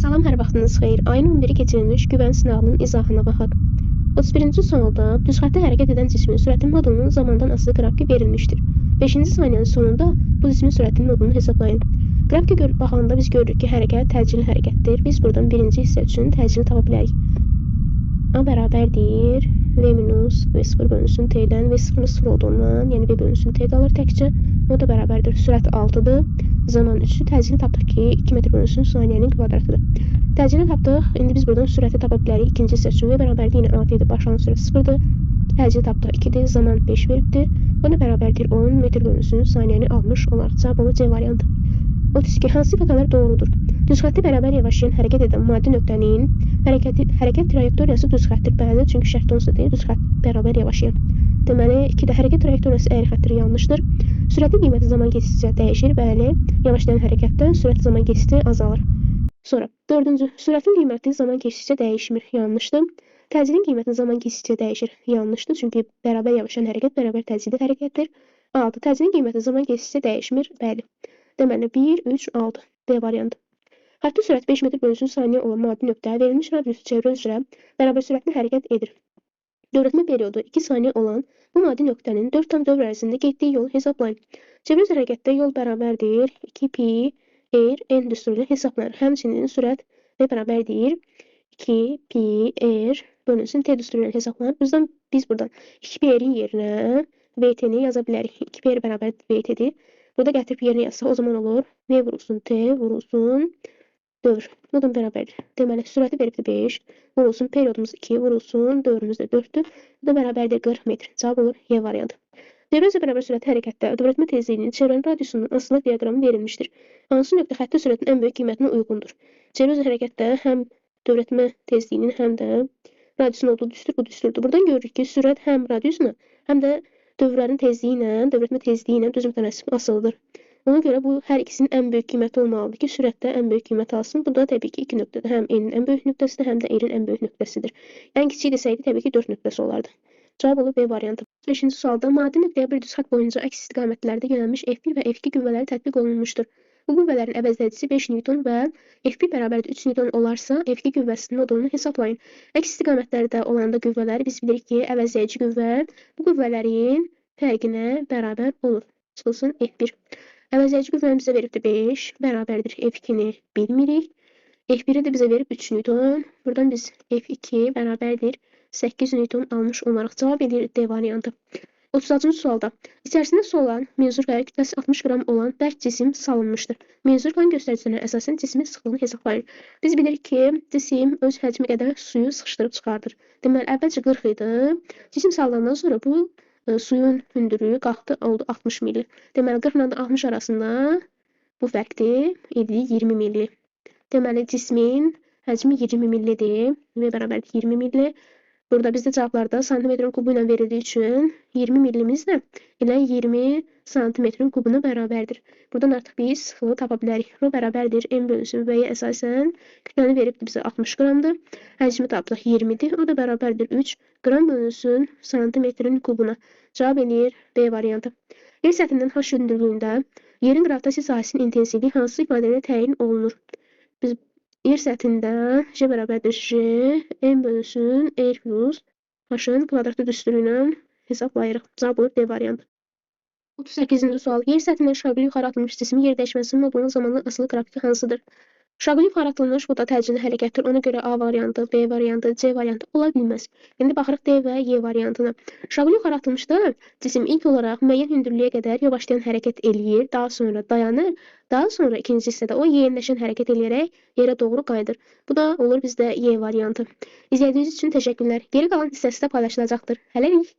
Salam, hər vaxtınız xeyir. Ayın 11-i keçirilmiş güvən sınağının izahına baxaq. 31-ci sualda düz xəttə hərəkət edən cismin sürətin modulunun zamandan asılı qrafiki verilmişdir. 5-ci saniyənin sonunda bu cismin sürətinin modulunu hesablayın. Qrafikə baxanda biz görürük ki, hərəkət təcili hərəkətdir. Biz buradan birinci hissə üçün təcili tapa bilərik. A bərabərdir V minus V0 bölünsün T'dən, V0 0 olduğundan, yəni V bölünsün T qalır təkcə. O da bərabərdir. Sürət 6-dır. Zaman 3-ü təcili tapdıq ki, 2 metr bölünsün saniyənin kvadratıdır. Təcili tapdıq. İndi biz buradan sürəti tapa bilərik. İkinci hissə üçün V bərabərdir. Yenə 6 idi. Başlanan sürət 0-dır. Təcili tapdıq 2-dir. Zaman 5 veribdir. O da bərabərdir 10 metr bölünsün saniyəni almış olaraq. Cavab olur C variantı. 32. Hansı ifadelər doğrudur? Düz xətti bərabər yavaşlayan hərəkət edən maddi nöqtənin hərəkət trayektoriyası düz xəttir. Bəli, çünki şərt onsuz deyil, düz xətt bərabər yavaşlayan. Deməli, 2-də hərəkət trayektoriyası əyri xəttir, yanlışdır. Sürətin qiyməti zaman keçdikcə dəyişir. Bəli, yavaşlayan hərəkətdə sürət zaman keçdikcə azalır. Sonra 4-cü, sürətin qiyməti zaman keçdikcə dəyişmir, yanlışdır. Təcilin qiyməti zaman keçdikcə dəyişir, yanlışdır. Çünki bərabər yavaşlayan hərəkət bərabər təcili hərəkətdir. 6. Təcilin qiyməti zaman keçdikcə dəyişmir. Bəli. Deməli 1, 3, 6. D variantı. Xətti sürət 5 metr bölünsün saniyə olan maddi nöqtə verilmiş radiusu çevrə üzrə bərabər sürətlə hərəkət edir. Dövrətmə periodu 2 saniyə olan bu maddi nöqtənin 4 tam dövr ərzində getdiyi yolu hesablayın. Çevrə üzrə hərəkətdə yol bərabərdir 2 pi r n düsturuyla hesablanır. Həmçinin sürət v bərabərdir 2 pi r bölünsün t düsturuyla hesablanır. Biz buradan 2 pi r-in yerinə vt-ni yaza bilərik. 2 pi r bərabər vt-dir. Burada gətirib yerinə yazsaq o zaman olur v vurulsun t vurulsun dövr. Bunun bərabərdir. Deməli, sürəti veribdir 5, vurulsun periodumuz 2, vurulsun dövrümüz də 4-dür. Bu da bərabərdir 40 metr. Cavab olur Y variantı. Dövrə üzrə bərabər sürəti hərəkətdə dövrətmə tezliyinin çevrənin radiusunun asılı diaqramı verilmişdir. Hansı nöqtə xətti sürətin ən böyük qiymətinə uyğundur? Çevrə üzrə hərəkətdə həm dövrətmə tezliyinin, həm də radiusun olduğu düstur, bu düsturdur. Buradan görürük ki, sürət həm radiusuna, həm də dövrlərin tezliyi ilə, dövrətmə tezliyi ilə düz mütənasib asılıdır. Ona görə bu hər ikisinin ən böyük qiyməti olmalıdır ki, sürətdə ən böyük qiymət alsın. Bu da təbii ki, iki nöqtədir. Həm N-in ən böyük nöqtəsidir, həm də R-in ən böyük nöqtəsidir. Ən kiçik desəydi, təbii ki, 4 nöqtəsi olardı. Cavab olur B variantı. 5-ci sualda maddi nöqtəyə bir düz xətt boyunca əks istiqamətlərdə yönəlmiş F1 və F2 qüvvələri tətbiq olunmuşdur. Bu qüvvələrin əvəzlədicisi 5 Newton və F1 bərabərdir 3 Newton olarsa, F2 qüvvəsinin modulunu hesablayın. Əks istiqamətlərdə olanda qüvvələri biz bilirik ki, əvəzləyici qüvvə bu qüvvələrin fərqinə bərabər olur. Çıxılsın F1. Əvəzləyici qüvvənin bizə veribdir 5, bərabərdir F2-ni bilmirik. F1-i də bizə verib 3 Newton. Buradan biz F2 bərabərdir 8 Newton almış olaraq cavab edir D variantı. 36-cı sualda içərisində su olan menzur və kütləsi 60 qram olan bərk cisim salınmışdır. Menzurların göstəricilərinə əsasən cismin sıxlığını hesablayın. Biz bilirik ki, cisim öz həcmi qədər suyu sıxışdırıb çıxardır. Deməli, əvvəlcə 40 idi. Cisim sallandan sonra bu suyun hündürlüyü qalxdı, oldu 60 milli. Deməli, 40 ilə 60 arasında bu fərqdir, idi 20 milli. Deməli, cismin həcmi 20 millidir və bərabərdir 20 milli. Burada bizdə cavablarda santimetrin kubu ilə verildiyi üçün 20 millimiz də elə 20 santimetrin kubuna bərabərdir. Buradan artıq biz sıxlığı tapa bilərik. Rho bərabərdir M bölünsün V-yə əsasən kütləni veribdir bizə 60 qramdır. Həcmi tapdıq 20-dir. O da bərabərdir 3 qram bölünsün santimetrin kubuna. Cavab eləyir B variantı. Yer səthindən H hündürlüyündə yerin qravitasiya sahəsinin intensivliyi hansı ifadələrlə təyin olunur? Biz yer səthində J bərabərdir J, M bölünsün R plus H-ın kvadratı düsturu ilə hesablayırıq. Cavab olur D variantı. 38-ci sual. Yer səthindən şaquli yuxarı atılmış cismin yer dəyişməsinin modulunun zamanla asılı qrafiki hansıdır? Şaquli yuxarı atılmış, bu da təcili hərəkətdir. Ona görə A variantı, B variantı, C variantı ola bilməz. İndi baxırıq D və Y variantına. Şaquli yuxarı atılmışda cisim ilk olaraq müəyyən hündürlüyə qədər yavaşlayan hərəkət eləyir, daha sonra dayanır, daha sonra ikinci hissədə o yeniləşən hərəkət eləyərək yerə doğru qayıdır. Bu da olur bizdə Y variantı. İzlədiyiniz üçün təşəkkürlər. Geri qalan hissəsi də paylaşılacaqdır. Hələlik.